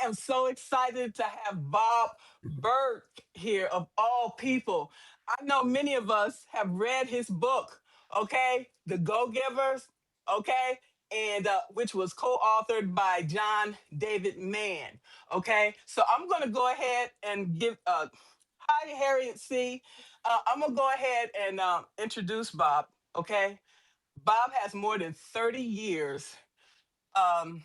am so excited to have Bob Berg here, of all people. I know many of us have read his book, okay, The Go Givers, okay, and which was co-authored by John David Mann, okay. So I'm going to go ahead and give. Hi, Harriet C. I'm gonna go ahead and introduce Bob, okay. Bob has more than 30 years um,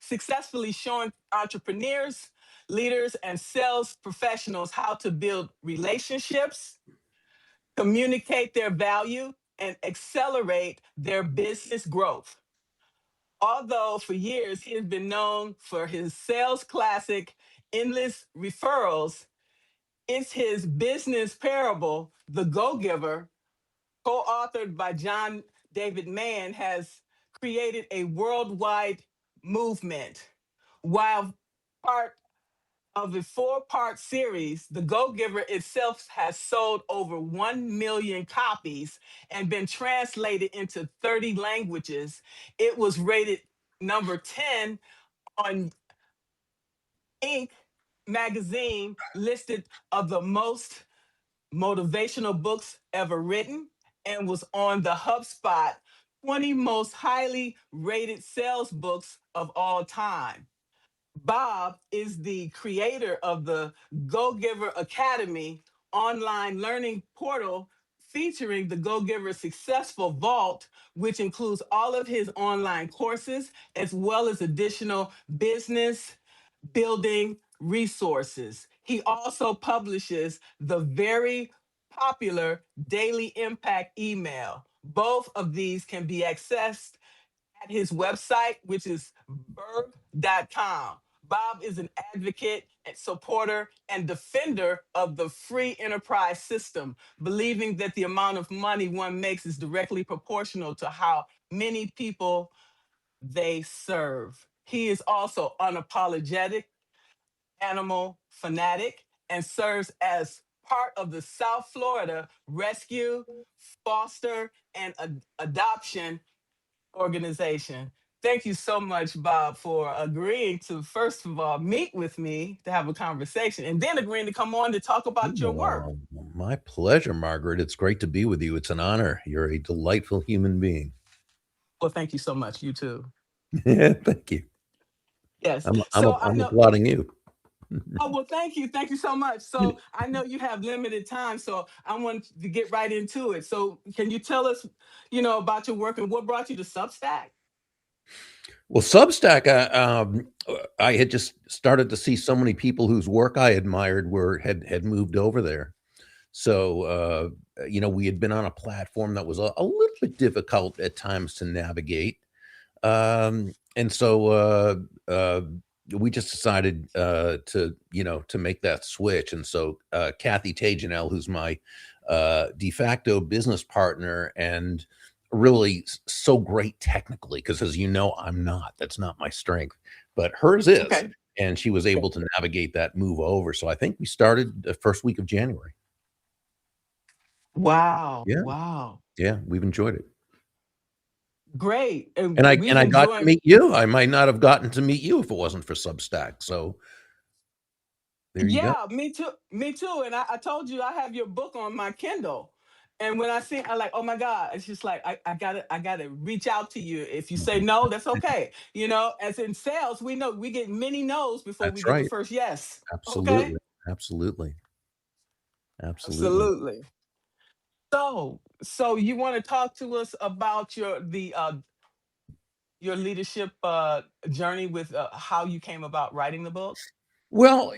successfully showing entrepreneurs, leaders, and sales professionals how to build relationships, communicate their value, and accelerate their business growth. Although for years he has been known for his sales classic, Endless Referrals, it's his business parable, The Go Giver, co-authored by John David Mann, has created a worldwide movement. While part of a four-part series, The Go-Giver itself has sold over 1 million copies and been translated into 30 languages. It was rated number 10 on Inc. magazine, listed of the most motivational books ever written, and was on the HubSpot 20 most highly rated sales books of all time. Bob is the creator of the Go Giver Academy online learning portal, featuring the Go Giver Successful Vault, which includes all of his online courses as well as additional business building resources. He also publishes the very popular Daily Impact email. Both of these can be accessed at his website, which is burg.com. Bob is an advocate and supporter and defender of the free enterprise system, believing that the amount of money one makes is directly proportional to how many people they serve. He is also unapologetic animal fanatic and serves as part of the South Florida Rescue, Foster, and Adoption organization. Thank you so much, Bob, for agreeing to, first of all, meet with me to have a conversation and then agreeing to come on to talk about your work. Oh, my pleasure, Margaret. It's great to be with you. It's an honor. You're a delightful human being. Well, thank you so much. You too. Yeah, thank you. Yes. So I I'm know. applauding you. Oh, well, thank you. Thank you so much. So I know you have limited time, so I want to get right into it. So can you tell us, about your work and what brought you to Substack? Well, Substack, I had just started to see so many people whose work I admired had moved over there. So, we had been on a platform that was a little bit difficult at times to navigate. And so we just decided to make that switch. And so Kathy Tajanel, who's my de facto business partner and really so great technically, because as you know, I'm not. That's not my strength, but hers is. Okay. And she was able to navigate that move over. So I think we started the first week of January. Wow. Yeah. Wow. Yeah. We've enjoyed it. Great. And And I we've got to enjoyed. meet you. I might not have gotten to meet you if it wasn't for Substack. So there you go. Yeah, me too. Me too. And I told you I have your book on my Kindle. And when I see, I like, oh my God, it's just like I gotta reach out to you. If you say no, that's okay. As in sales, we know we get many no's before we That's get the right. first yes. Okay. Absolutely. Absolutely. Absolutely. Absolutely. So you want to talk to us about your leadership journey with how you came about writing the book? Well,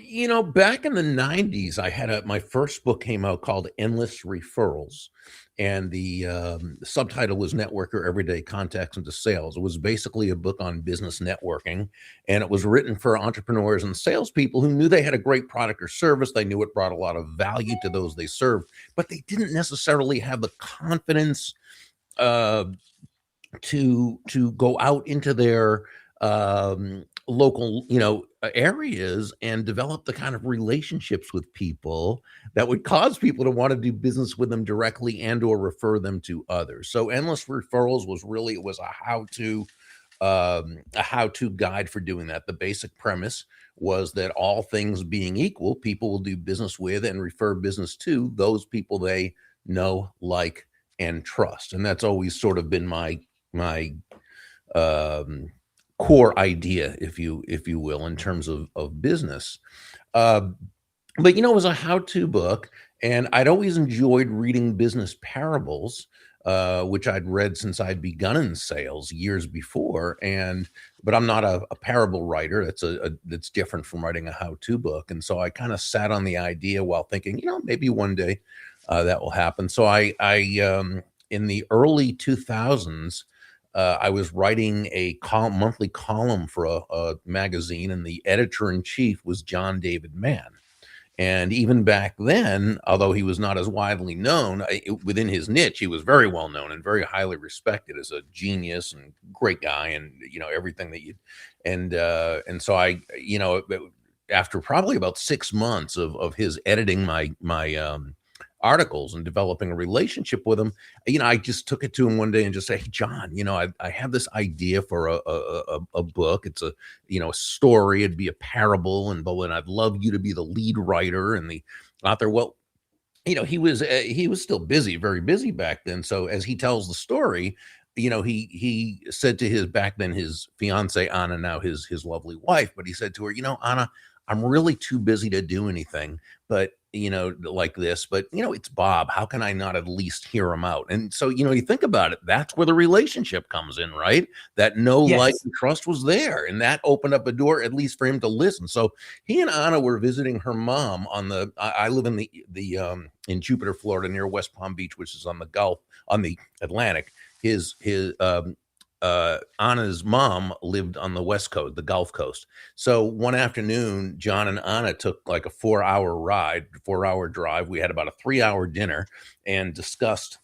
back in the 90s, I had my first book came out called Endless Referrals. And the subtitle was Networker Everyday Contacts into Sales. It was basically a book on business networking. And it was written for entrepreneurs and salespeople who knew they had a great product or service. They knew it brought a lot of value to those they served, but they didn't necessarily have the confidence uh, to go out into their local areas and develop the kind of relationships with people that would cause people to want to do business with them directly and or refer them to others. So Endless Referrals was really, it was a how to a how-to guide for doing that. The basic premise was that all things being equal, people will do business with and refer business to those people they know, like, and trust. And that's always sort of been my um, core idea, if you will, in terms of business. Uh, but it was a how-to book, and I'd always enjoyed reading business parables, which I'd read since I'd begun in sales years before. But I'm not a parable writer. That's different from writing a how-to book. And so I kind of sat on the idea while thinking, maybe one day that will happen. So I in the early 2000s, I was writing a monthly column for a magazine, and the editor in chief was John David Mann. And even back then, although he was not as widely known within his niche, he was very well known and very highly respected as a genius and great guy, and everything that you and so after probably about 6 months of his editing my articles and developing a relationship with him, I just took it to him one day and just say, "Hey, John, I have this idea for a book. It's a story. It'd be a parable, and I'd love you to be the lead writer and the author." Well, he was still busy, very busy back then. So as he tells the story, he said to his fiance Anna, now his lovely wife, but he said to her, "Anna, I'm really too busy to do anything, but like this, but it's Bob. How can I not at least hear him out?" And so, you think about it, that's where the relationship comes in, right? That no like Yes. and trust was there, and that opened up a door at least for him to listen. So he and Anna were visiting her mom I live in in Jupiter, Florida, near West Palm Beach, which is on the Atlantic. His Anna's mom lived on the West Coast, the Gulf Coast. So one afternoon, John and Anna took like a 4-hour drive. We had about a 3-hour dinner and discussed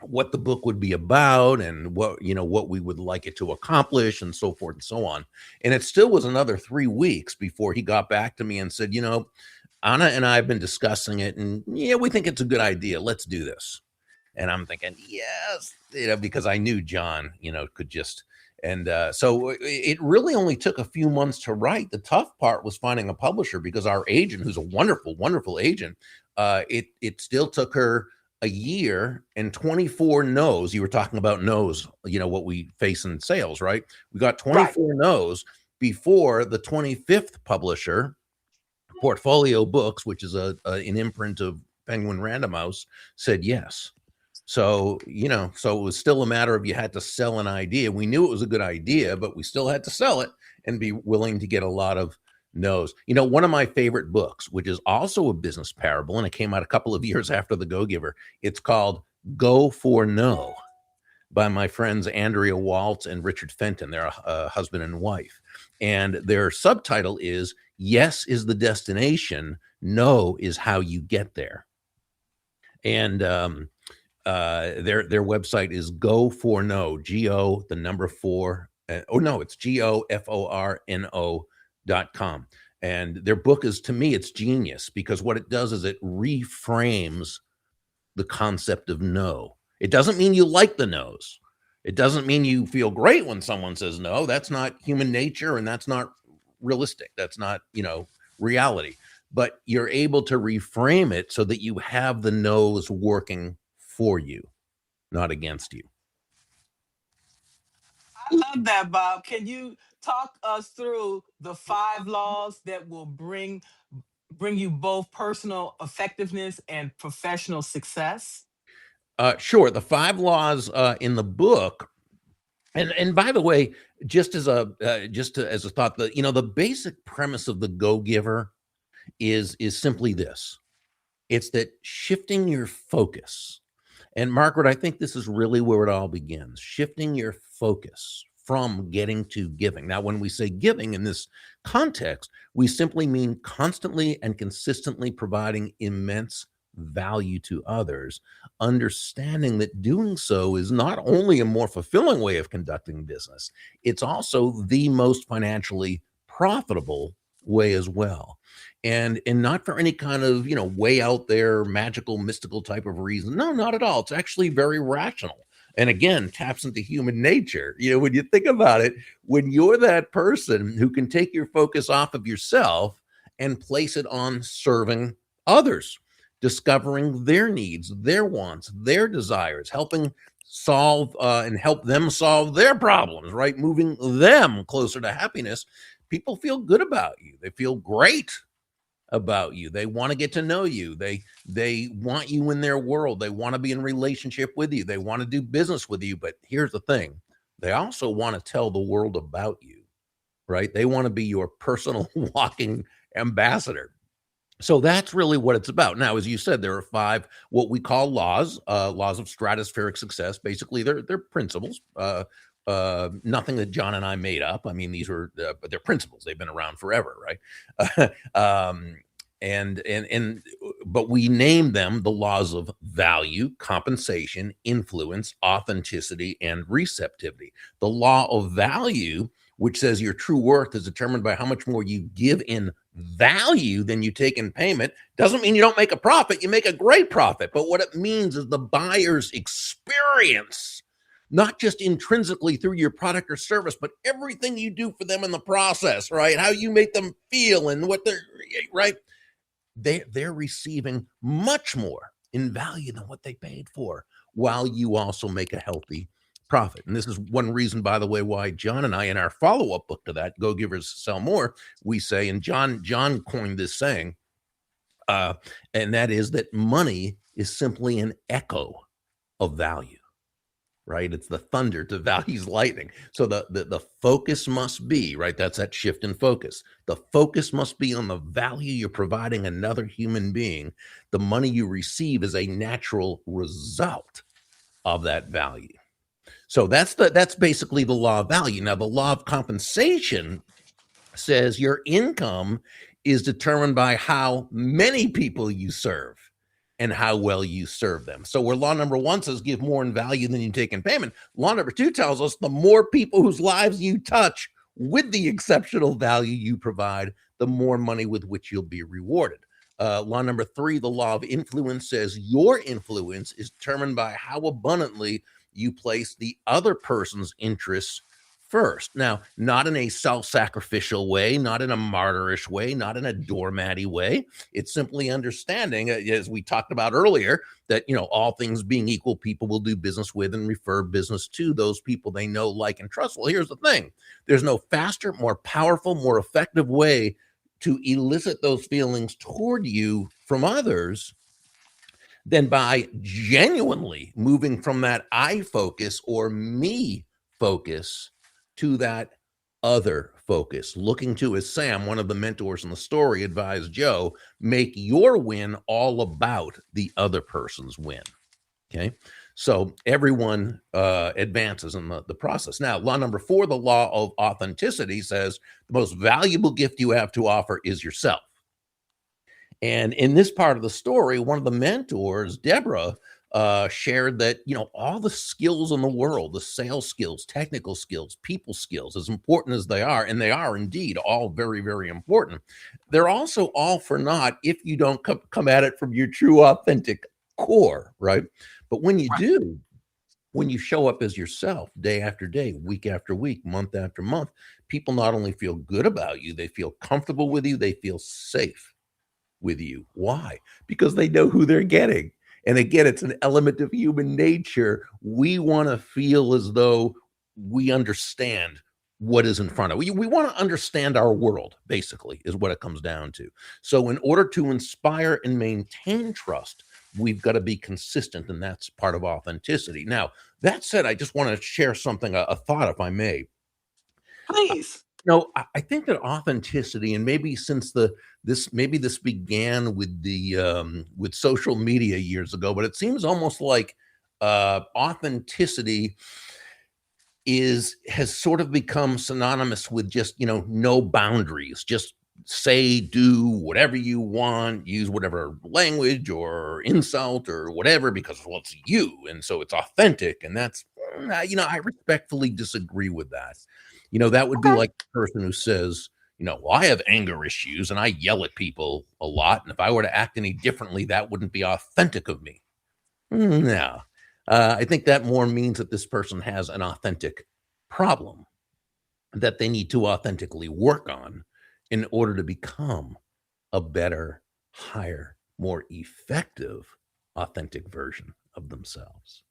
what the book would be about and what we would like it to accomplish, and so forth and so on. And it still was another 3 weeks before he got back to me and said, "Anna and I have been discussing it, and we think it's a good idea. Let's do this." And I'm thinking, yes, because I knew John, could just, and so it really only took a few months to write. The tough part was finding a publisher, because our agent, who's a wonderful, wonderful agent, it still took her a year and 24 no's. You were talking about no's, what we face in sales, right? We got Right. 24 no's before the 25th publisher, Portfolio Books, which is an imprint of Penguin Random House, said yes. So, so it was still a matter of, you had to sell an idea. We knew it was a good idea, but we still had to sell it and be willing to get a lot of no's. One of my favorite books, which is also a business parable, and it came out a couple of years after The Go-Giver. It's called Go for No, by my friends Andrea Waltz and Richard Fenton. They're a husband and wife. And their subtitle is "Yes is the destination, no is how you get there." And their website is Go for No, Go the number 4. It's GOFORNO.com. And their book is, to me, it's genius, because what it does is it reframes the concept of no. It doesn't mean you like the no's. It doesn't mean you feel great when someone says no. That's not human nature, and that's not realistic. That's not, reality. But you're able to reframe it so that you have the no's working for you, not against you. I love that, Bob. Can you talk us through the 5 laws that will bring you both personal effectiveness and professional success? Sure. The 5 laws in the book, and by the way, just as a thought, the basic premise of the Go-Giver is simply this: it's that shifting your focus. And Margaret, I think this is really where it all begins: shifting your focus from getting to giving. Now, when we say giving in this context, we simply mean constantly and consistently providing immense value to others, understanding that doing so is not only a more fulfilling way of conducting business, it's also the most financially profitable way as well. And not for any kind of, way out there magical, mystical type of reason. No, not at all. It's actually very rational. And again, taps into human nature. When you think about it, when you're that person who can take your focus off of yourself and place it on serving others, discovering their needs, their wants, their desires, helping solve and help them solve their problems, right? Moving them closer to happiness. People feel good about you. They feel great about you. They want to get to know you. They want you in their world. They want to be in relationship with you. They want to do business with you. But here's the thing. They also want to tell the world about you, right? They want to be your personal walking ambassador. So that's really what it's about. Now, as you said, there are 5 what we call laws of stratospheric success. Basically, they're principles. Nothing that John and I made up. I mean, these were, but they're principles. They've been around forever, right? But we name them the laws of value, compensation, influence, authenticity, and receptivity. The law of value, which says your true worth is determined by how much more you give in value than you take in payment, doesn't mean you don't make a profit. You make a great profit. But what it means is the buyer's experience, not just intrinsically through your product or service, but everything you do for them in the process, right? How you make them feel and what they're, right? They're receiving much more in value than what they paid for, while you also make a healthy profit. And this is one reason, by the way, why John and I, in our follow-up book to that, Go Givers Sell More, we say, and John coined this saying, and that is that money is simply an echo of value. Right? It's the thunder to value's lightning. So the focus must be, right? That's that shift in focus. The focus must be on the value you're providing another human being. The money you receive is a natural result of that value. So that's basically the law of value. Now, the law of compensation says your income is determined by how many people you serve and how well you serve them. So where law number 1 says give more in value than you take in payment, law number 2 tells us the more people whose lives you touch with the exceptional value you provide, the more money with which you'll be rewarded. Law number 3, the law of influence, says your influence is determined by how abundantly you place the other person's interests first. Now, not in a self-sacrificial way, not in a martyrish way, not in a doormatty way. It's simply understanding, as we talked about earlier, that, all things being equal, people will do business with and refer business to those people they know, like, and trust. Well, here's the thing. There's no faster, more powerful, more effective way to elicit those feelings toward you from others than by genuinely moving from that I focus or me focus to that other focus. Looking to, as Sam, one of the mentors in the story, advised Joe, make your win all about the other person's win. Okay. So everyone advances in the process. Now, law number 4, the law of authenticity, says the most valuable gift you have to offer is yourself. And in this part of the story, one of the mentors, Deborah, shared that, all the skills in the world, the sales skills, technical skills, people skills, as important as they are, and they are indeed all very, very important, they're also all for naught if you don't come at it from your true, authentic core, right? But when you do, when you show up as yourself day after day, week after week, month after month, people not only feel good about you, they feel comfortable with you, they feel safe with you. Why? Because they know who they're getting. And again, it's an element of human nature. We want to feel as though we understand what is in front of we want to understand our world, basically, is what it comes down to. So in order to inspire and maintain trust, we've got to be consistent, and that's part of authenticity. Now, that said, I just want to share something, a thought, if I may. Please. I think that authenticity, and maybe since this began with the with social media years ago, but it seems almost like authenticity has sort of become synonymous with just, no boundaries, just say, do whatever you want, use whatever language or insult or whatever, because, well, it's you. And so it's authentic. And that's, I respectfully disagree with that. That would be like the person who says, well, I have anger issues and I yell at people a lot. And if I were to act any differently, that wouldn't be authentic of me. No, I think that more means that this person has an authentic problem that they need to authentically work on in order to become a better, higher, more effective, authentic version of themselves.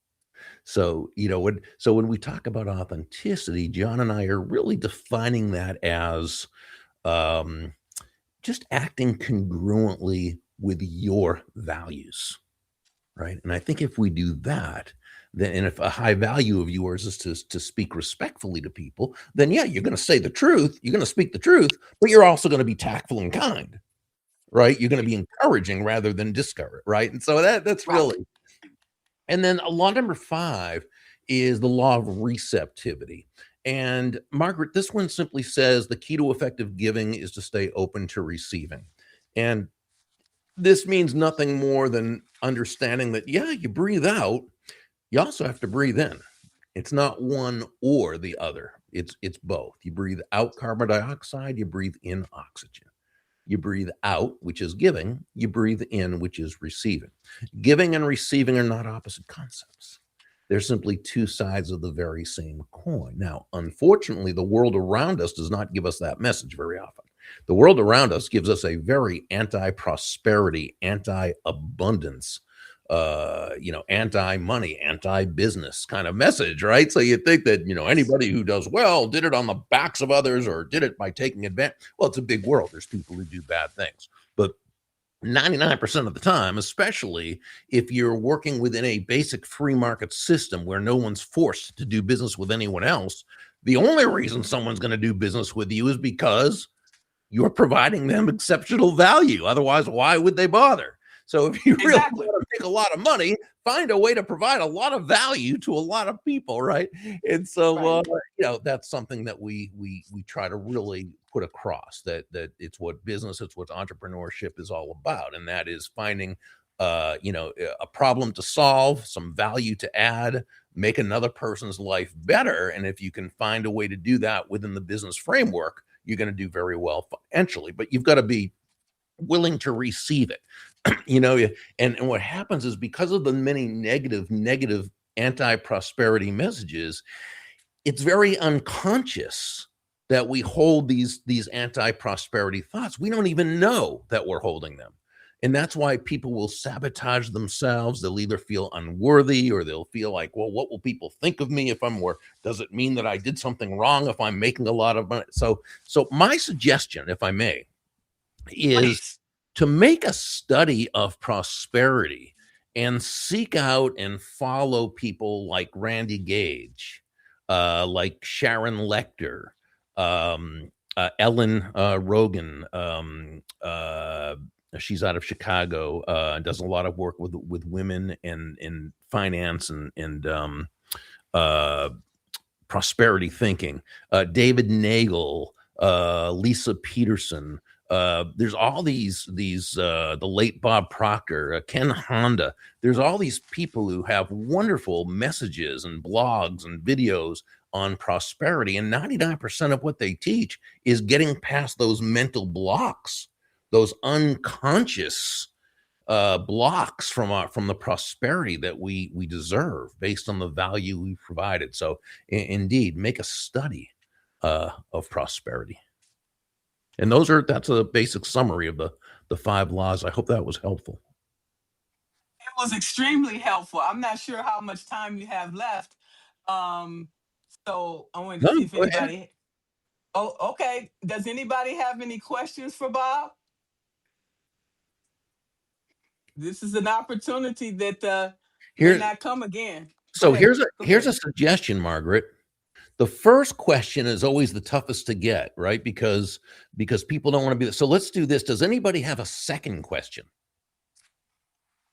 So, when we talk about authenticity, John and I are really defining that as um, just acting congruently with your values, right? And I think if we do that, then and if a high value of yours is to speak respectfully to people, then yeah, you're going to say the truth, you're going to speak the truth, but you're also going to be tactful and kind, right? You're going to be encouraging rather than discourage, right? And so that's Right. really. And then law number 5 is the law of receptivity. And Margaret, this one simply says the key to effective giving is to stay open to receiving. And this means nothing more than understanding that, yeah, you breathe out, you also have to breathe in. It's not one or the other. It's both. You breathe out carbon dioxide, you breathe in oxygen. You breathe out, which is giving, you breathe in, which is receiving. Giving and receiving are not opposite concepts. They're simply two sides of the very same coin. Now, unfortunately, the world around us does not give us that message very often. The world around us gives us a very anti-prosperity, anti-abundance, anti-money, anti-business kind of message, right? So you think that, anybody who does well did it on the backs of others or did it by taking advantage. Well, it's a big world. There's people who do bad things, but 99% of the time, especially if you're working within a basic free market system where no one's forced to do business with anyone else, the only reason someone's going to do business with you is because you're providing them exceptional value. Otherwise, why would they bother? So if you really Exactly. want to make a lot of money, find a way to provide a lot of value to a lot of people, right? And so, Right. that's something that we try to really put across that it's what business, it's what entrepreneurship is all about, and that is finding, a problem to solve, some value to add, make another person's life better, and if you can find a way to do that within the business framework, you're going to do very well financially. But you've got to be willing to receive it. And what happens is because of the many negative anti-prosperity messages, it's very unconscious that we hold these anti-prosperity thoughts. We don't even know that we're holding them. And that's why people will sabotage themselves. They'll either feel unworthy or they'll feel like, well, what will people think of me if I'm more? Does it mean that I did something wrong if I'm making a lot of money? So my suggestion, if I may, is Please. to make a study of prosperity and seek out and follow people like Randy Gage, like Sharon Lecter, Ellen Rogan. She's out of Chicago, does a lot of work with women in finance and prosperity thinking. David Nagel, Lisa Peterson. There's all these the late Bob Proctor, Ken Honda. There's all these people who have wonderful messages and blogs and videos on prosperity, and 99% of what they teach is getting past those mental blocks, those unconscious blocks from the prosperity that we deserve based on the value we provided. So indeed, make a study of prosperity. And that's a basic summary of the 5 laws. I hope that was helpful. It was extremely helpful. I'm not sure how much time you have left. Um, so I wanted to No, see if go ahead. anybody. Oh, okay. Does anybody have any questions for Bob? This is an opportunity that may Here, not come again. Go so ahead. Go here's ahead. a suggestion, Margaret. The first question is always the toughest to get, right? Because people don't want to be. So let's do this. Does anybody have a second question?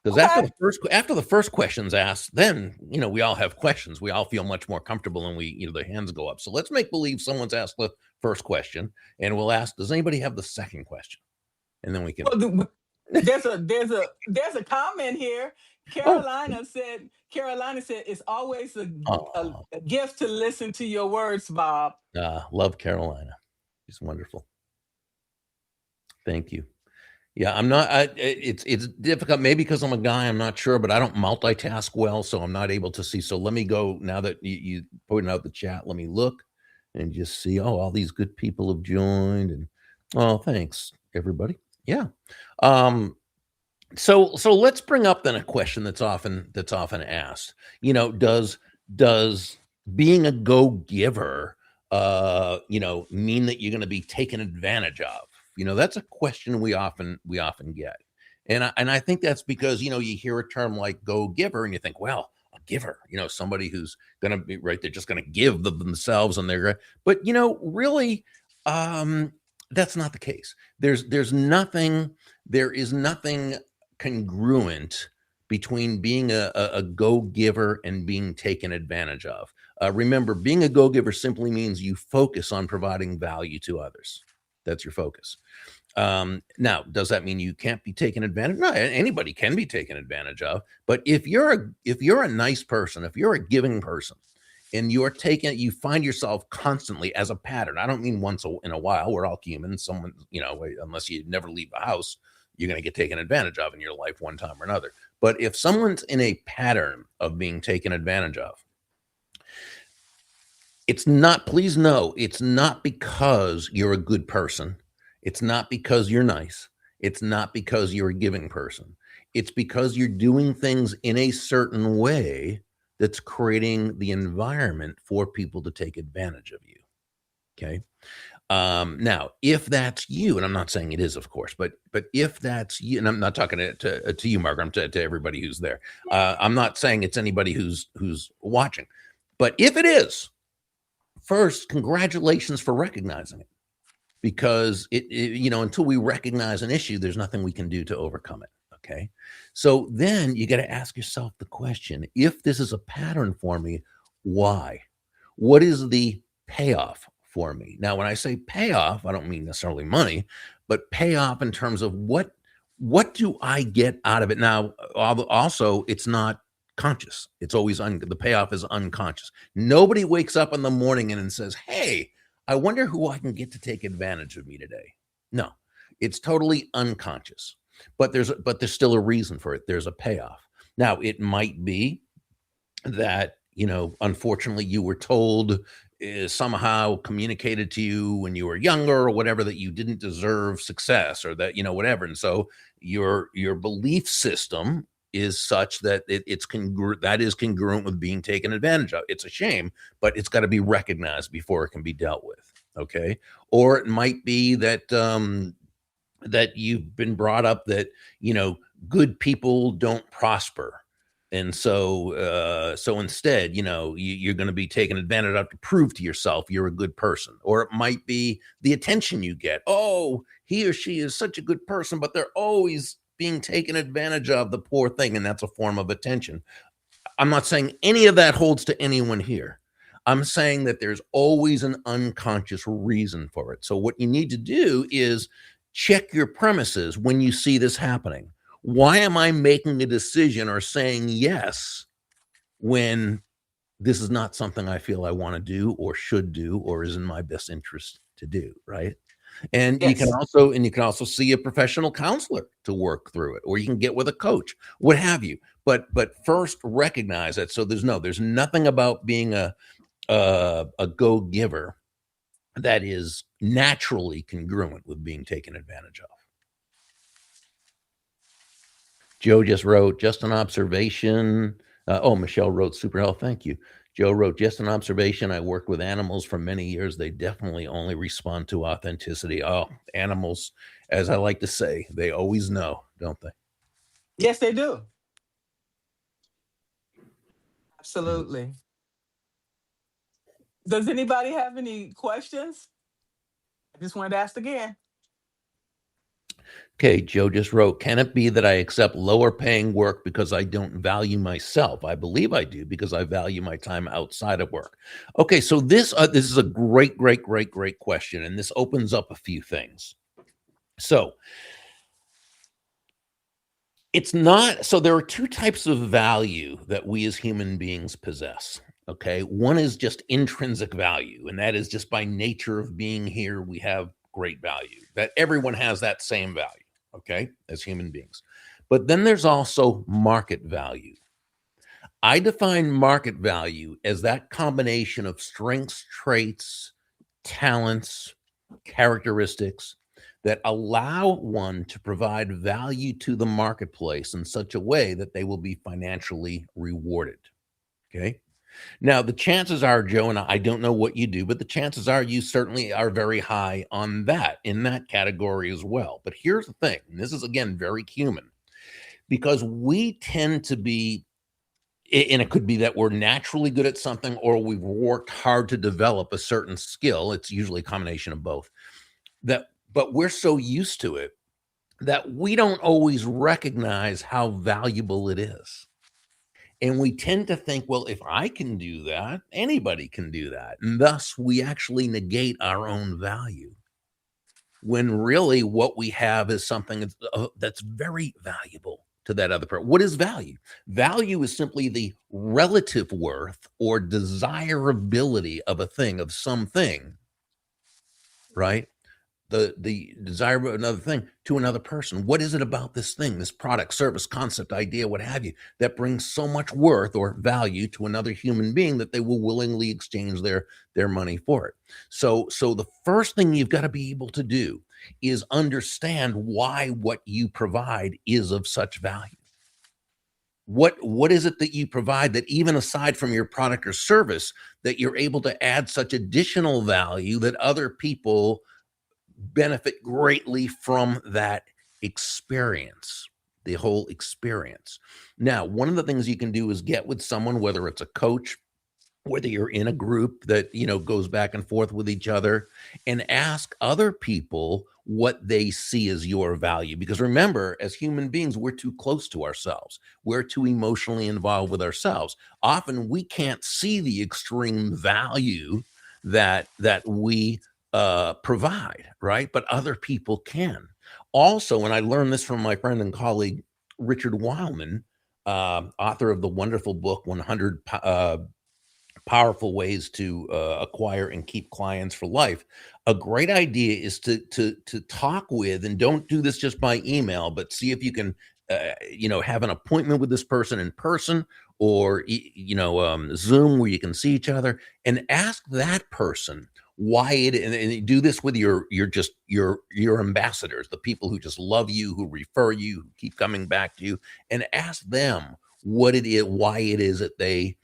Because Okay. after the first question's asked, then we all have questions. We all feel much more comfortable, and the hands go up. So let's make believe someone's asked the first question, and we'll ask, does anybody have the second question? And then we can. Well, there's a comment here. Oh, Carolina said it's always a, oh, a gift to listen to your words, Bob. love Carolina. She's wonderful. Thank you. Yeah, I'm not. It's difficult. Maybe because I'm a guy, I'm not sure, but I don't multitask well, so I'm not able to see. So let me go now that you pointed out the chat. Let me look and just see. Oh, all these good people have joined, and oh, thanks everybody. Yeah. Um, so let's bring up then a question that's often asked. Does being a go-giver mean that you're going to be taken advantage of? That's a question we often get. And I think that's because you hear a term like go-giver and you think, well, a giver, somebody who's going to be right, they're just going to give themselves and but really um that's not the case. There is nothing congruent between being a go-giver and being taken advantage of. Remember, being a go-giver simply means you focus on providing value to others. That's your focus. Now, does that mean you can't be taken advantage? No, anybody can be taken advantage of. But if you're a nice person, if you're a giving person, and you find yourself constantly as a pattern. I don't mean once in a while. We're all human. Someone, unless you never leave the house, you're going to get taken advantage of in your life one time or another. But if someone's in a pattern of being taken advantage of, please know, it's not because you're a good person. It's not because you're nice. It's not because you're a giving person. It's because you're doing things in a certain way that's creating the environment for people to take advantage of you. Okay. Now, if that's you, and I'm not saying it is, of course, but if that's you, and I'm not talking to you, Margaret, I'm to everybody who's there. I'm not saying it's anybody who's watching, but if it is, first, congratulations for recognizing it, because until we recognize an issue, there's nothing we can do to overcome it. Okay. So then you got to ask yourself the question, if this is a pattern for me, why? What is the payoff for me? Now, when I say payoff, I don't mean necessarily money, but payoff in terms of what do I get out of it? Now, also, it's not conscious. It's always the payoff is unconscious. Nobody wakes up in the morning and says, "Hey, I wonder who I can get to take advantage of me today." No, it's totally unconscious. But there's still a reason for it. There's a payoff. Now, it might be that, unfortunately, you were told, somehow communicated to you when you were younger or whatever, that you didn't deserve success, or that, whatever. And so your belief system is such that that is congruent with being taken advantage of. It's a shame, but it's got to be recognized before it can be dealt with. Okay. Or it might be that that you've been brought up that good people don't prosper, and so instead you're going to be taken advantage of to prove to yourself you're a good person. Or it might be the attention you get. Oh, he or she is such a good person, but they're always being taken advantage of, the poor thing, and that's a form of attention. I'm not saying any of that holds to anyone here. I'm saying that there's always an unconscious reason for it. So what you need to do is check your premises when you see this happening. Why am I making a decision or saying yes when this is not something I feel I want to do or should do or is in my best interest to do, right? And you can Yes. also see a professional counselor to work through it, or you can get with a coach, what have you. But first recognize that. So there's nothing about being a go-giver that is naturally congruent with being taken advantage of. Joe just wrote, just an observation. Michelle wrote, super help. Thank you. Joe wrote, just an observation. I worked with animals for many years. They definitely only respond to authenticity. Oh, animals, as I like to say, they always know, don't they? Yes, they do. Absolutely. Does anybody have any questions? I just wanted to ask again. Okay, Joe just wrote, can it be that I accept lower paying work because I don't value myself? I believe I do, because I value my time outside of work. Okay, so this is a great question, and this opens up a few things. So there are two types of value that we as human beings possess. Okay, one is just intrinsic value, and that is just by nature of being here, we have great value, that everyone has that same value. okay, as human beings. But then there's also market value. I define market value as that combination of strengths, traits, talents, characteristics that allow one to provide value to the marketplace in such a way that they will be financially rewarded. Okay. Now, the chances are, Joe, and I don't know what you do, but the chances are you certainly are very high on that, in that category as well. But here's the thing, and this is, again, very human, because we tend to be, and it could be that we're naturally good at something or we've worked hard to develop a certain skill. It's usually a combination of both. But we're so used to it that we don't always recognize how valuable it is. And we tend to think, well, if I can do that, anybody can do that. And thus, we actually negate our own value. When really what we have is something that's very valuable to that other person. What is value? Value is simply the relative worth or desirability of a thing, of something, right? The desire of another thing to another person. What is it about this thing, this product, service, concept, idea, what have you, that brings so much worth or value to another human being that they will willingly exchange their money for it? So the first thing you've got to be able to do is understand why what you provide is of such value. What is it that you provide that, even aside from your product or service, that you're able to add such additional value that other people benefit greatly from that experience, the whole experience. Now, one of the things you can do is get with someone, whether it's a coach, whether you're in a group that, goes back and forth with each other, and ask other people what they see as your value. Because remember, as human beings, we're too close to ourselves. We're too emotionally involved with ourselves. Often we can't see the extreme value that we provide, right? But other people can. Also, and I learned this from my friend and colleague, Richard Wildman, author of the wonderful book, 100 Powerful Ways to Acquire and Keep Clients for Life. A great idea is to talk with, and don't do this just by email, but see if you can, have an appointment with this person in person, or, Zoom, where you can see each other, and ask that person why it, and do this with your ambassadors, the people who just love you, who refer you, who keep coming back to you, and ask them what it is, why it is that they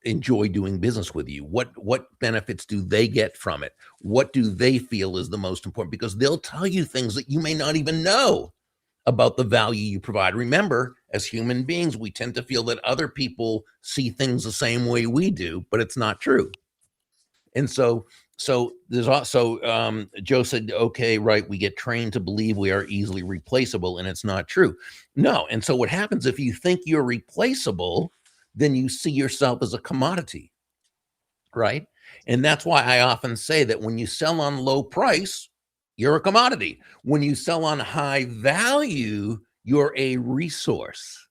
enjoy doing business with you. What benefits do they get from it? What do they feel is the most important? Because they'll tell you things that you may not even know about the value you provide. Remember, as human beings, we tend to feel that other people see things the same way we do, but it's not true. And so there's also, Joe said, okay, right, we get trained to believe we are easily replaceable, and it's not true. No. And so what happens if you think you're replaceable, then you see yourself as a commodity, right? And that's why I often say that when you sell on low price, you're a commodity. When you sell on high value, you're a resource.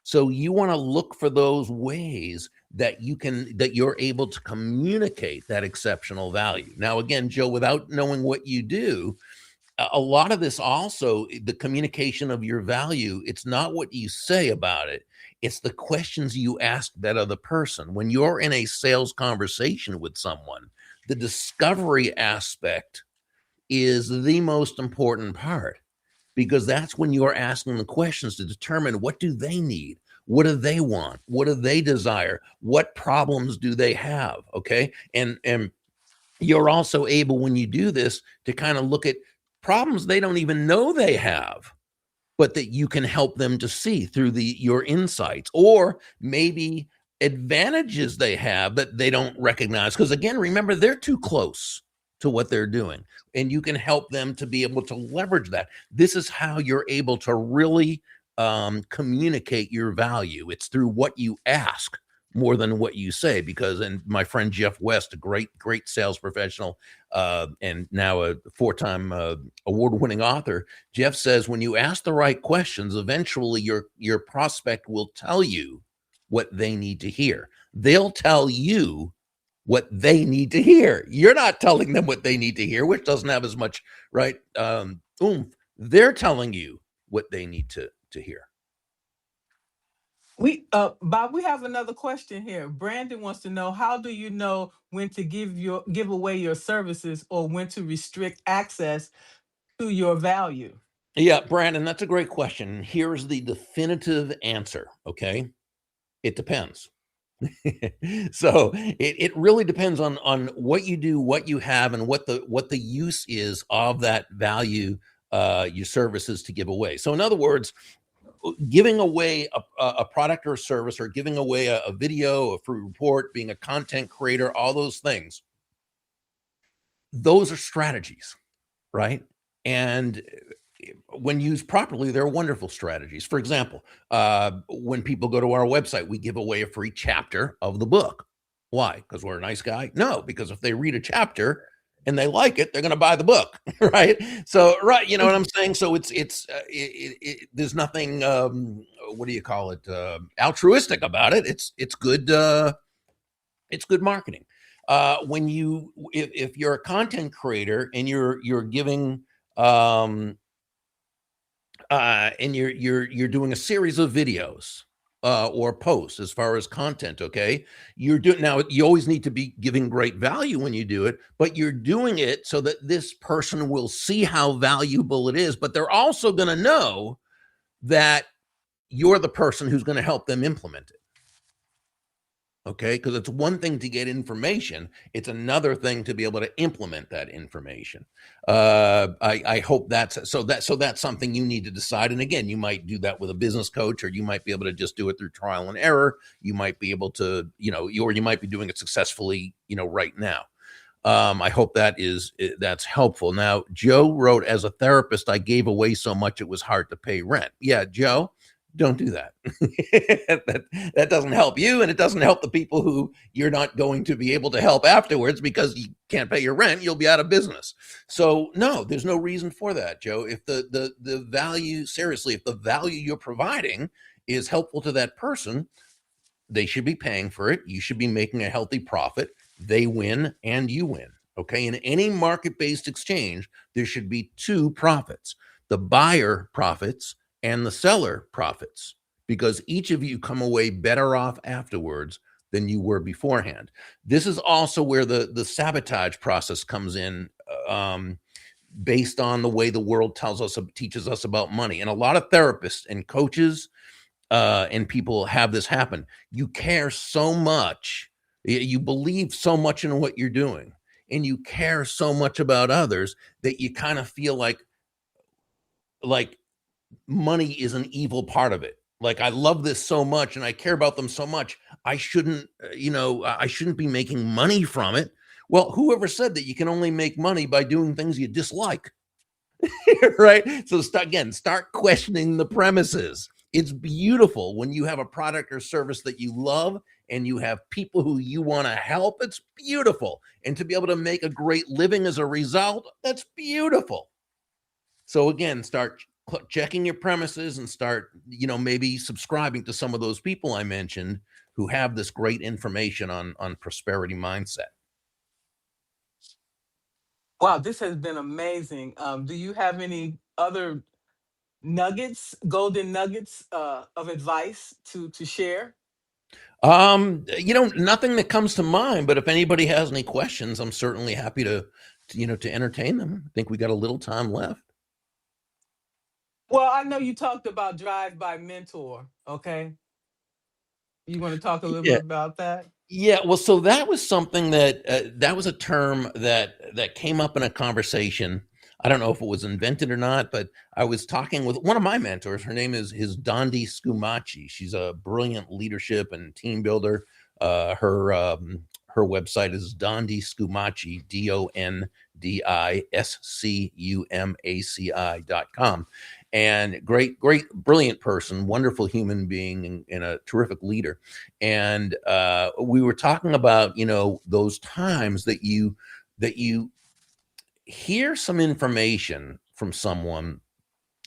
So you want to look for those ways that you're able to communicate that exceptional value. Now, again, Joe, without knowing what you do, a lot of this also, the communication of your value, it's not what you say about it. It's the questions you ask that other person. When you're in a sales conversation with someone, the discovery aspect is the most important part, because that's when you're asking the questions to determine, what do they need? What do they want? What do they desire? What problems do they have? Okay. And you're also able, when you do this, to kind of look at problems they don't even know they have, but that you can help them to see through your insights, or maybe advantages they have that they don't recognize. Because again, remember, they're too close to what they're doing, and you can help them to be able to leverage that. This is how you're able to really communicate your value. It's through what you ask more than what you say. Because, and my friend Jeff West, a great sales professional, and now a 4-time award-winning author, Jeff says, when you ask the right questions, eventually your prospect will tell you what they need to hear. They'll tell you what they need to hear. You're not telling them what they need to hear, which doesn't have as much oomph they're telling you what they need to hear. Bob, we have another question here. Brandon wants to know, how do you know when to give away your services or when to restrict access to your value? Yeah, Brandon, that's a great question. Here's the definitive answer. Okay, it depends. So it really depends on what you do, what you have, and what the use is of that value, your services to give away. So in other words, giving away a product or a service, or giving away a video, a free report, being a content creator, all those things, those are strategies, right? And when used properly, they're wonderful strategies. For example, when people go to our website, we give away a free chapter of the book. Why? Because we're a nice guy? No, because if they read a chapter and they like it, they're going to buy the book, right? So, right, you know what I'm saying? So there's nothing, what do you call it? Altruistic about it. It's good. It's good marketing. If you're a content creator and you're giving, and you're doing a series of videos or posts as far as content, okay? You're doing, now you always need to be giving great value when you do it, but you're doing it so that this person will see how valuable it is, but they're also going to know that you're the person who's going to help them implement it. Okay, because it's one thing to get information, it's another thing to be able to implement that information. I hope that's something you need to decide. And again, you might do that with a business coach, or you might be able to just do it through trial and error. You might be able to, or you might be doing it successfully, right now. I hope that's helpful. Now, Joe wrote, as a therapist, I gave away so much it was hard to pay rent. Yeah, Joe, don't do that. that doesn't help you, and it doesn't help the people who you're not going to be able to help afterwards, because you can't pay your rent. You'll be out of business. So no, there's no reason for that, Joe. If the value, seriously, if the value you're providing is helpful to that person, they should be paying for it. You should be making a healthy profit. They win and you win. Okay. In any market-based exchange, there should be two profits: the buyer profits and the seller profits, because each of you come away better off afterwards than you were beforehand. This is also where the sabotage process comes in, based on the way the world teaches us about money. And a lot of therapists and coaches and people have this happen. You care so much, you believe so much in what you're doing, and you care so much about others that you kind of feel like money is an evil part of it. Like, I love this so much and I care about them so much, I shouldn't, I shouldn't be making money from it. Well, whoever said that you can only make money by doing things you dislike? Right? So start questioning the premises. It's beautiful when you have a product or service that you love and you have people who you want to help. It's beautiful. And to be able to make a great living as a result, that's beautiful. So again, start checking your premises and start, maybe subscribing to some of those people I mentioned who have this great information on prosperity mindset. Wow, this has been amazing. Do you have any other golden nuggets of advice to share? Nothing that comes to mind, but if anybody has any questions, I'm certainly happy to entertain them. I think we got a little time left. Well, I know you talked about Drive by Mentor. Okay. You want to talk a little Yeah. bit about that? Yeah, well, so that was something that was a term that came up in a conversation. I don't know if it was invented or not, but I was talking with one of my mentors. Her name is Dondi Scumaci. She's a brilliant leadership and team builder. Her website is Dondi Scumaci, DONDISCUMACI.com. And great, brilliant person, wonderful human being, and a terrific leader. And we were talking about, those times that you hear some information from someone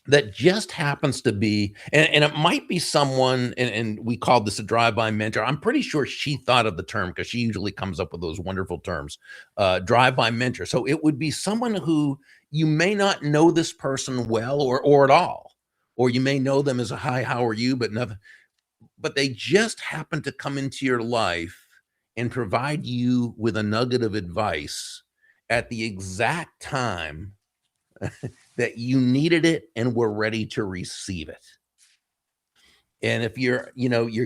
that just happens to be, and it might be someone, and we called this a drive-by mentor. I'm pretty sure she thought of the term, because she usually comes up with those wonderful terms, drive-by mentor. So it would be someone who you may not know this person well or at all, or you may know them as a hi, how are you, but nothing, but they just happen to come into your life and provide you with a nugget of advice at the exact time that you needed it and were ready to receive it. And if you're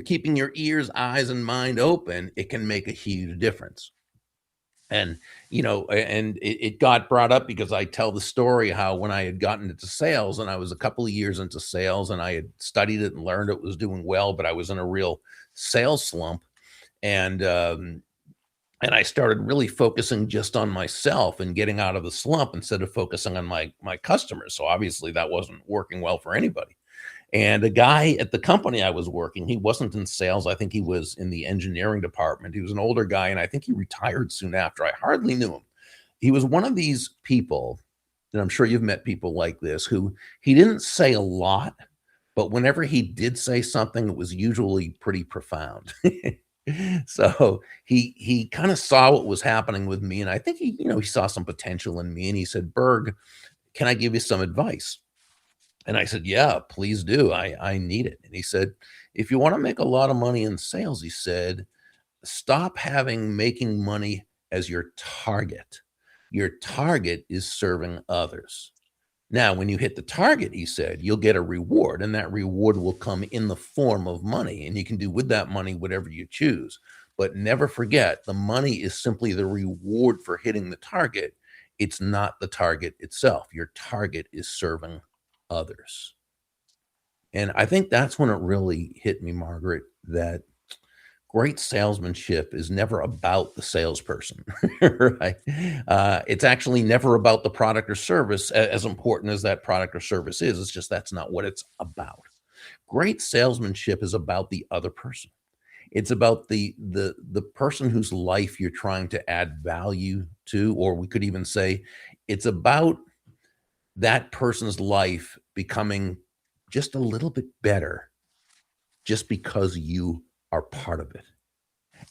keeping your ears, eyes, and mind open, it can make a huge difference. And it got brought up because I tell the story how when I had gotten into sales, and I was a couple of years into sales, and I had studied it and learned it was doing well, but I was in a real sales slump, and I started really focusing just on myself and getting out of the slump instead of focusing on my customers. So obviously that wasn't working well for anybody. And a guy at the company I was working, he wasn't in sales. I think he was in the engineering department. He was an older guy, and I think he retired soon after. I hardly knew him. He was one of these people, and I'm sure you've met people like this, who he didn't say a lot, but whenever he did say something, it was usually pretty profound. So he kind of saw what was happening with me, and I think he saw some potential in me, and he said, "Berg, can I give you some advice?" And I said, "Yeah, please do. I need it." And he said, "If you want to make a lot of money in sales," he said, "stop having making money as your target. Your target is serving others. Now, when you hit the target," he said, "you'll get a reward, and that reward will come in the form of money, and you can do with that money whatever you choose. But never forget, the money is simply the reward for hitting the target. It's not the target itself. Your target is serving others." And I think that's when it really hit me, Margaret, that great salesmanship is never about the salesperson, right? It's actually never about the product or service, as important as that product or service is. It's just that's not what it's about. Great salesmanship is about the other person. It's about the person whose life you're trying to add value to, or we could even say it's about that person's life becoming just a little bit better just because you are part of it.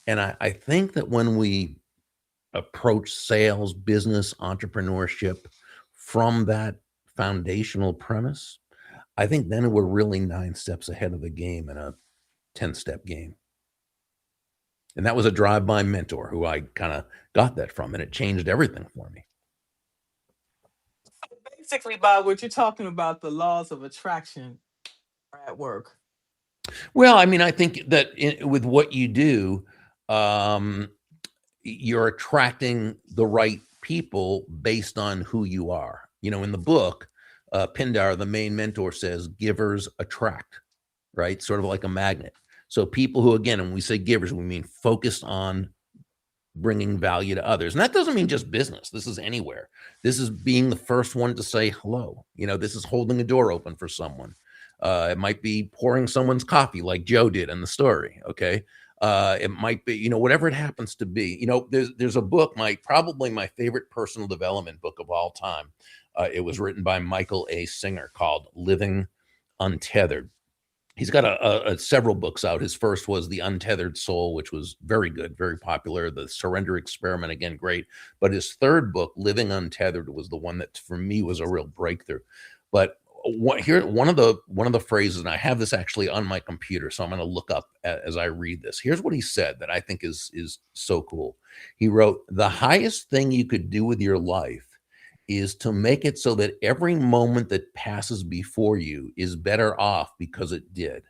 And I think that when we approach sales, business, entrepreneurship from that foundational premise, I think then we're really 9 steps ahead of the game in a 10-step game. And that was a drive-by mentor who I kind of got that from, and it changed everything for me. Basically, Bob, what you're talking about, the laws of attraction are at work. Well, I mean, I think that with what you do, um, you're attracting the right people based on who you are. In the book, Pindar, the main mentor, says givers attract, right? Sort of like a magnet. So people who, again, when we say givers, we mean focused on bringing value to others. And that doesn't mean just business. This is anywhere. This is being the first one to say hello. This is holding a door open for someone. It might be pouring someone's coffee like Joe did in the story. Okay. It might be, whatever it happens to be. There's a book, probably my favorite personal development book of all time. It was written by Michael A. Singer called Living Untethered. He's got several books out. His first was The Untethered Soul, which was very good, very popular. The Surrender Experiment, again, great. But his third book, Living Untethered, was the one that for me was a real breakthrough. But one of the phrases, and I have this actually on my computer, so I'm going to look up as I read this. Here's what he said that I think is so cool. He wrote, "The highest thing you could do with your life is to make it so that every moment that passes before you is better off because it did.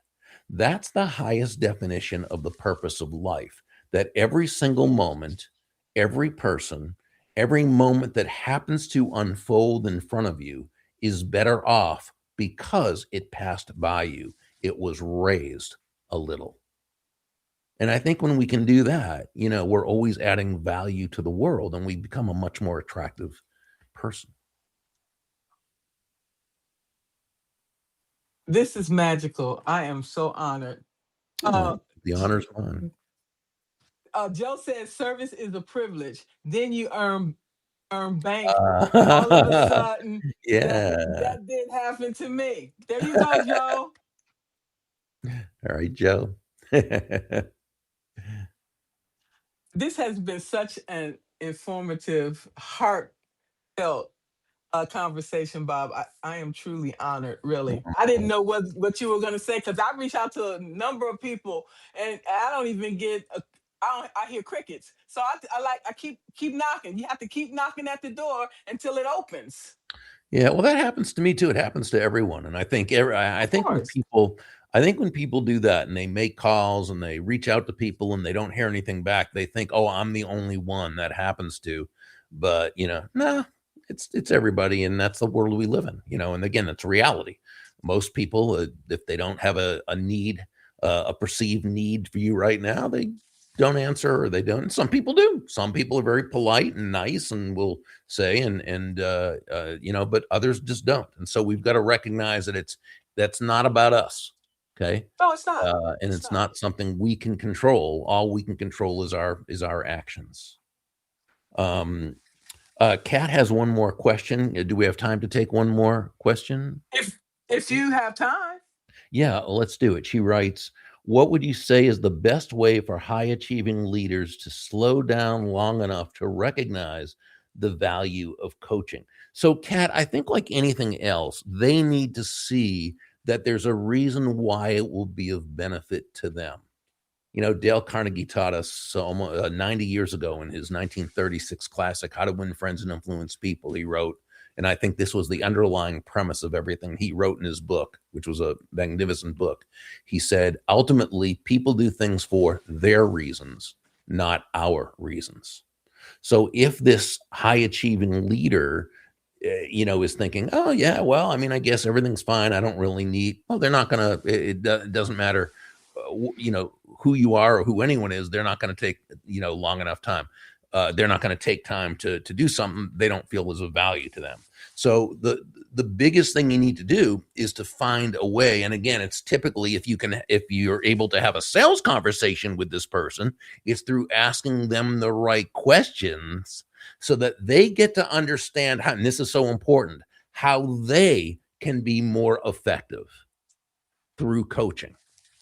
That's the highest definition of the purpose of life, that every single moment, every person, every moment that happens to unfold in front of you is better off because it passed by you. It was raised a little." And I think when we can do that, we're always adding value to the world, and we become a much more attractive person. This is magical. I am so honored. Oh, Uh, the honor's mine. Joe says service is a privilege. Then you earn bank. All of a Uh, sudden, yeah. that didn't happen to me. There you go, Joe. All right, Joe. This has been such an informative, heartfelt conversation, Bob. I am truly honored, really. I didn't know what you were going to say because I reached out to a number of people and I don't even get I hear crickets. So I keep knocking. You have to keep knocking at the door until it opens. Yeah, well, that happens to me too. It happens to everyone, and I Of think course. when people do that and they make calls and they reach out to people and they don't hear anything back, they think, "Oh, I'm the only one that happens to." But no, it's everybody, and that's the world we live in. And again, it's reality. Most people, if they don't have a need, a perceived need for you right now, they don't answer or they don't. Some people do. Some people are very polite and nice and will say but others just don't. And so we've got to recognize that that's not about us. Okay. No, it's not. And It's it's not. not something we can control. All we can control is our actions. Kat has one more question. Do we have time to take one more question? If you have time. Yeah, let's do it. She writes, what would you say is the best way for high achieving leaders to slow down long enough to recognize the value of coaching? So, Kat, I think like anything else, they need to see that there's a reason why it will be of benefit to them. Dale Carnegie taught us almost 90 years ago in his 1936 classic, How to Win Friends and Influence People. He wrote, and I think this was the underlying premise of everything he wrote in his book, which was a magnificent book. He said, ultimately, people do things for their reasons, not our reasons. So if this high achieving leader, is thinking, oh, yeah, well, I mean, I guess everything's fine. I don't really need, well, they're not going to, it doesn't matter, who you are or who anyone is, they're not going to take, long enough time. They're not going to take time to do something they don't feel is of value to them. So the biggest thing you need to do is to find a way. And again, it's typically if you're able to have a sales conversation with this person, it's through asking them the right questions so that they get to understand how, and this is so important, how they can be more effective through coaching.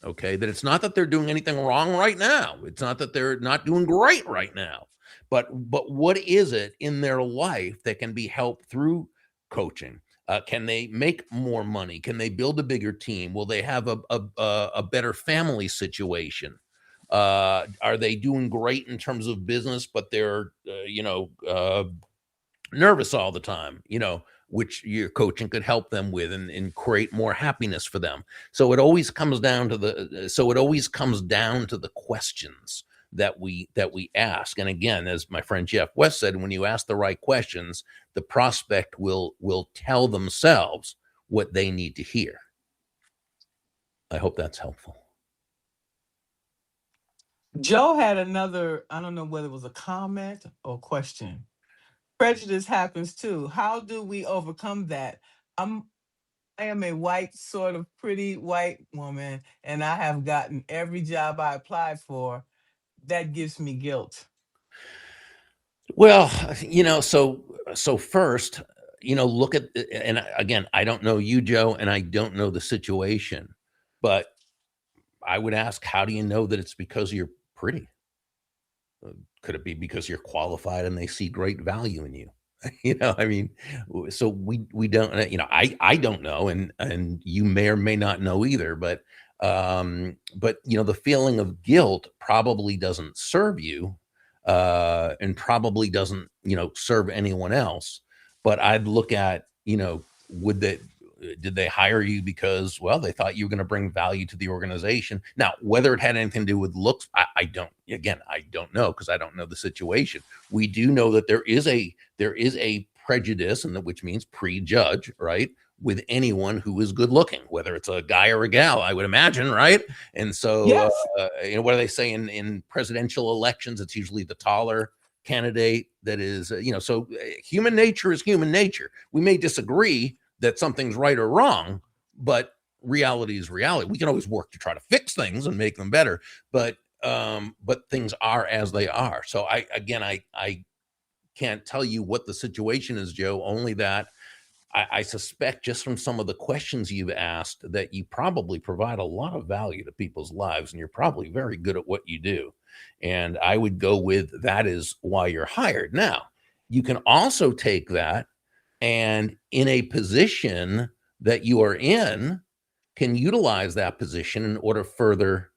Okay, that it's not that they're doing anything wrong right now. It's not that they're not doing great right now. But what is it in their life that can be helped through coaching? Can they make more money? Can they build a bigger team? Will they have a better family situation? Are they doing great in terms of business, but they're nervous all the time? Which your coaching could help them with and create more happiness for them. So it always comes down to the questions that we ask. And again, as my friend Jeff West said, when you ask the right questions, the prospect will tell themselves what they need to hear. I hope that's helpful. Joe had another, I don't know whether it was a comment or question. Prejudice happens too. How do we overcome that? I am a white, sort of pretty white woman, and I have gotten every job I applied for. That gives me guilt. Well, so first, look at, and again, I don't know you, Joe, and I don't know the situation, but I would ask, how do you know that it's because you're pretty? Could it be because you're qualified and they see great value in you? I mean, so we don't, I don't know, and you may or may not know either, but the feeling of guilt probably doesn't serve you, and probably doesn't, serve anyone else. But I'd look at, did they hire you because, well, they thought you were going to bring value to the organization? Now, whether it had anything to do with looks, I don't know, because I don't know the situation. We do know that there is a prejudice, and which means prejudge, right, with anyone who is good looking, whether it's a guy or a gal, I would imagine, right? And so, Yes. what do they say in presidential elections? It's usually the taller candidate that is, so human nature is human nature. We may disagree that something's right or wrong, but reality is reality. We can always work to try to fix things and make them better, but things are as they are. So I can't tell you what the situation is, Joe, only that I suspect just from some of the questions you've asked that you probably provide a lot of value to people's lives, and you're probably very good at what you do. And I would go with that is why you're hired. Now, you can also take that and in a position that you are in, can utilize that position in order further,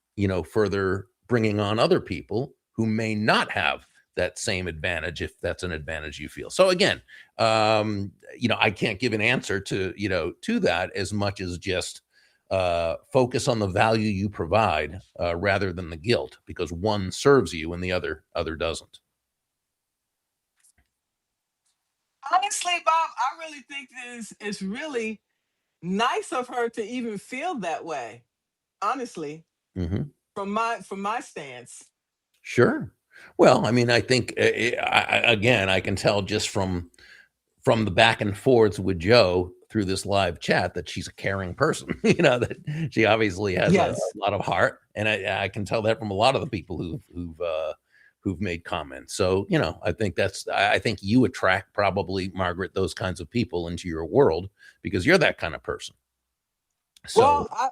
further bringing on other people who may not have that same advantage, if that's an advantage you feel. So again, I can't give an answer to that, as much as just focus on the value you provide, rather than the guilt, because one serves you and the other doesn't. Honestly, Bob, I really think this is really nice of her to even feel that way. Honestly, Hmm. from my stance. Sure. Well, I mean, I think, again, I can tell just from the back and forths with Joe through this live chat that she's a caring person. That she obviously has a Yes. lot of heart, and I can tell that from a lot of the people who've made comments. So I think you attract, probably, Margaret, those kinds of people into your world because you're that kind of person. So, Well, I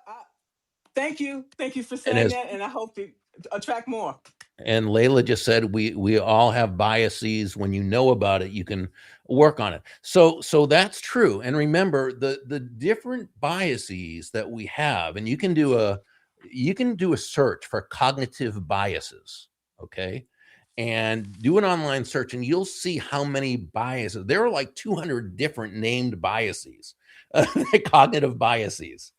thank you for and saying as that, and I hope to attract more. and Layla just said, we all have biases. When you know about it, you can work on it. So that's true. And remember, the different biases that we have, and you can do a search for cognitive biases, okay? And do an online search, and you'll see how many biases. There are like 200 different named biases, cognitive biases.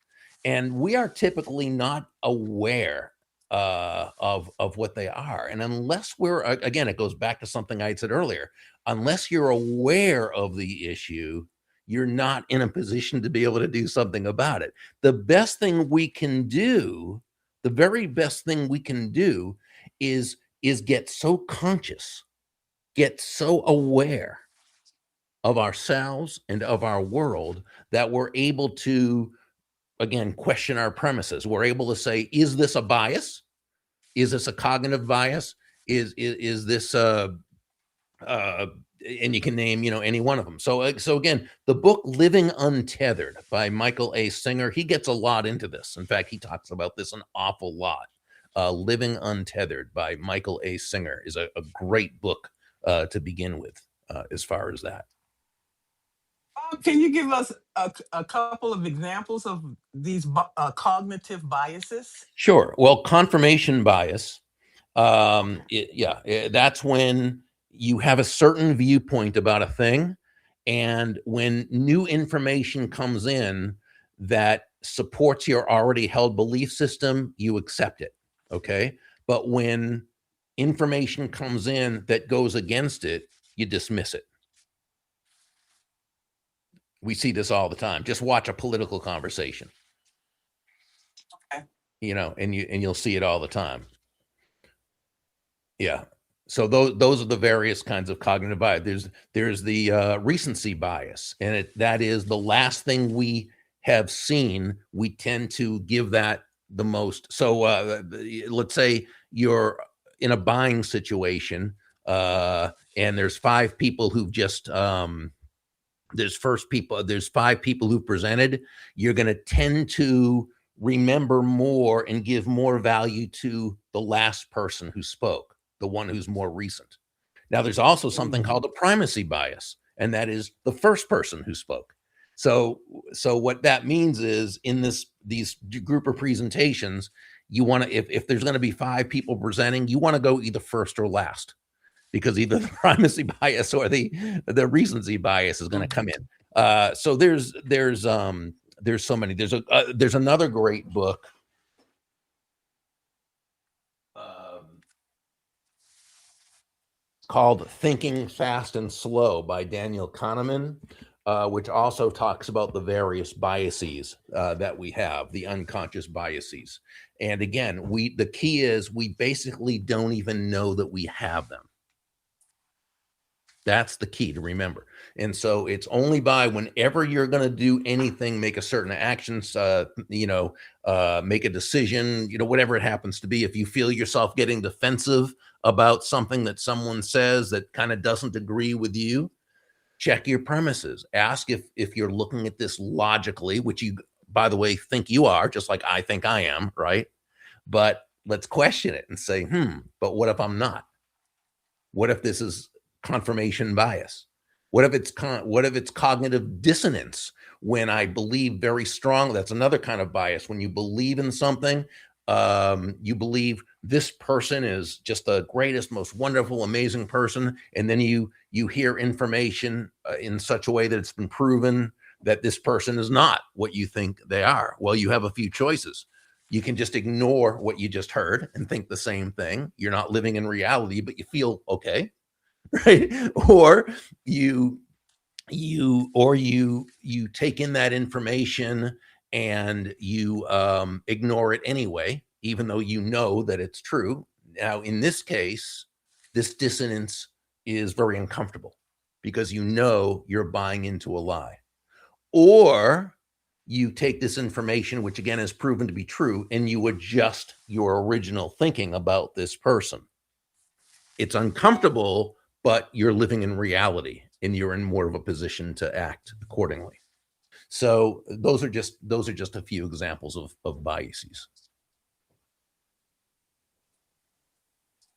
And we are typically not aware of what they are. And unless again, it goes back to something I had said earlier, unless you're aware of the issue, you're not in a position to be able to do something about it. The best thing we can do, the very best thing we can do, is get so conscious, get so aware of ourselves and of our world, that we're able to, again, question our premises. We're able to say, is this a bias? Is this a cognitive bias? Is this uh and you can name, any one of them. So again, the book Living Untethered by Michael A. Singer, he gets a lot into this. In fact, he talks about this an awful lot. Living Untethered by Michael A. Singer is a great book to begin with, as far as that. Can you give us a couple of examples of these cognitive biases? Sure. Well, confirmation bias. Yeah, that's when you have a certain viewpoint about a thing, and when new information comes in that supports your already held belief system, you accept it. Okay. But when information comes in that goes against it, you dismiss it. We see this all the time. Just watch a political conversation, Okay. and you'll see it all the time. Yeah. So those are the various kinds of cognitive bias. There's the recency bias, and that is the last thing we have seen. We tend to give that the most. So let's say you're in a buying situation, and there's five people who've just there's five people who presented. You're going to tend to remember more and give more value to the last person who spoke, the one who's more recent. Now, there's also something Mhm. called a primacy bias, and that is the first person who spoke. So what that means is, in these group of presentations, you want to, if there's going to be five people presenting, you want to go either first or last, because either the primacy bias or the recency bias is going to come in. So there's so many. There's another great book, called Thinking Fast and Slow by Daniel Kahneman, which also talks about the various biases that we have, the unconscious biases. And again, the key is, we basically don't even know that we have them. That's the key to remember. And so it's only by, whenever you're going to do anything, make a certain actions, make a decision, whatever it happens to be. If you feel yourself getting defensive about something that someone says that kind of doesn't agree with you, check your premises. Ask if you're looking at this logically, which you, by the way, think you are, just like I think I am, right? But let's question it and say, but what if I'm not? What if this is confirmation bias? What if it's cognitive dissonance? When I believe very strong, that's another kind of bias. When you believe in something, you believe this person is just the greatest, most wonderful, amazing person, and then you hear information in such a way that it's been proven that this person is not what you think they are. Well, you have a few choices. You can just ignore what you just heard and think the same thing. You're not living in reality, but you feel okay, right? Or you take in that information and you ignore it anyway, even though you know that it's true. Now, in this case, this dissonance is very uncomfortable because you know you're buying into a lie. Or you take this information, which again is proven to be true, and you adjust your original thinking about this person. It's uncomfortable, but you're living in reality and you're in more of a position to act accordingly. So those are just a few examples of biases.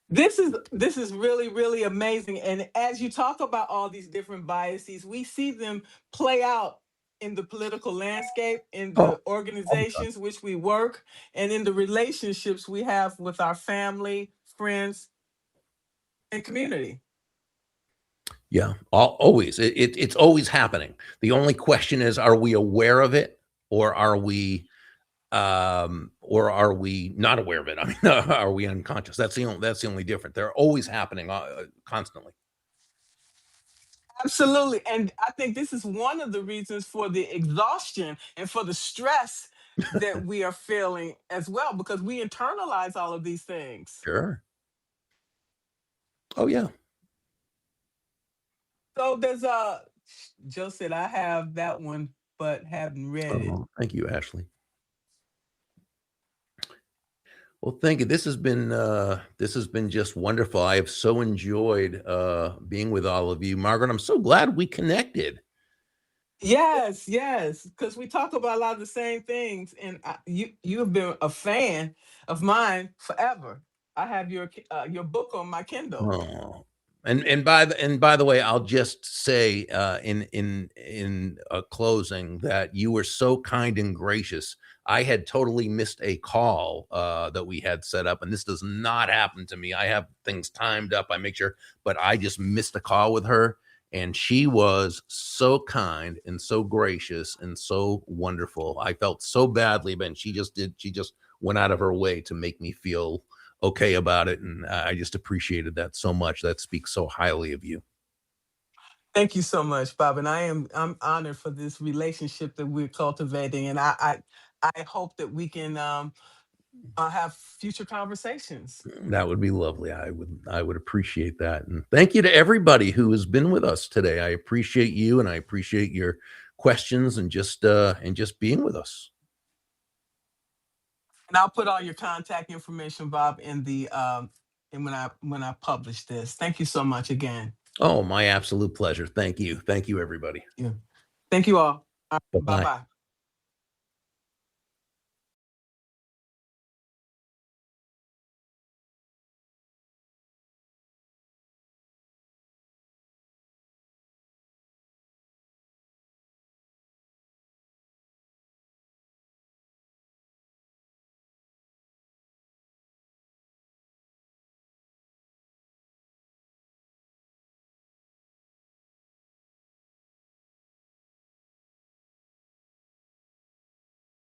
This is really, really amazing. And as you talk about all these different biases, we see them play out in the political landscape, in Oh, the organizations which we work, and in the relationships we have with our family, friends, and community. yeah, always. It's always happening. The only question is, are we aware of it, or are we not aware of it? I mean, are we unconscious? That's the only difference. They're always happening constantly. Absolutely. And I think this is one of the reasons for the exhaustion and for the stress that we are feeling as well, because we internalize all of these things. Sure. Oh yeah. So there's Joe said, I have that one, but haven't read it. Oh, thank you, Ashley. Well, thank you. This has been just wonderful. I have so enjoyed being with all of you. Margaret, I'm so glad we connected. Yes, yes, because we talk about a lot of the same things, and you have been a fan of mine forever. I have your book on my Kindle. Oh. And by the way, I'll just say in closing that you were so kind and gracious. I had totally missed a call that we had set up, and this does not happen to me. I have things timed up. I make sure, but I just missed a call with her, and she was so kind and so gracious and so wonderful. I felt so badly, but she just went out of her way to make me feel okay about it, and I just appreciated that so much. That speaks so highly of you. Thank you so much, Bob, and I'm honored for this relationship that we're cultivating, and I hope that we can have future conversations. That would be lovely. I would appreciate that. And thank you to everybody who has been with us today. I appreciate you, and I appreciate your questions and just being with us. And I'll put all your contact information, Bob, in the and when I publish this. Thank you so much again. Oh, my absolute pleasure. Thank you. Thank you, everybody. Yeah. Thank you all. Bye-bye. Bye bye.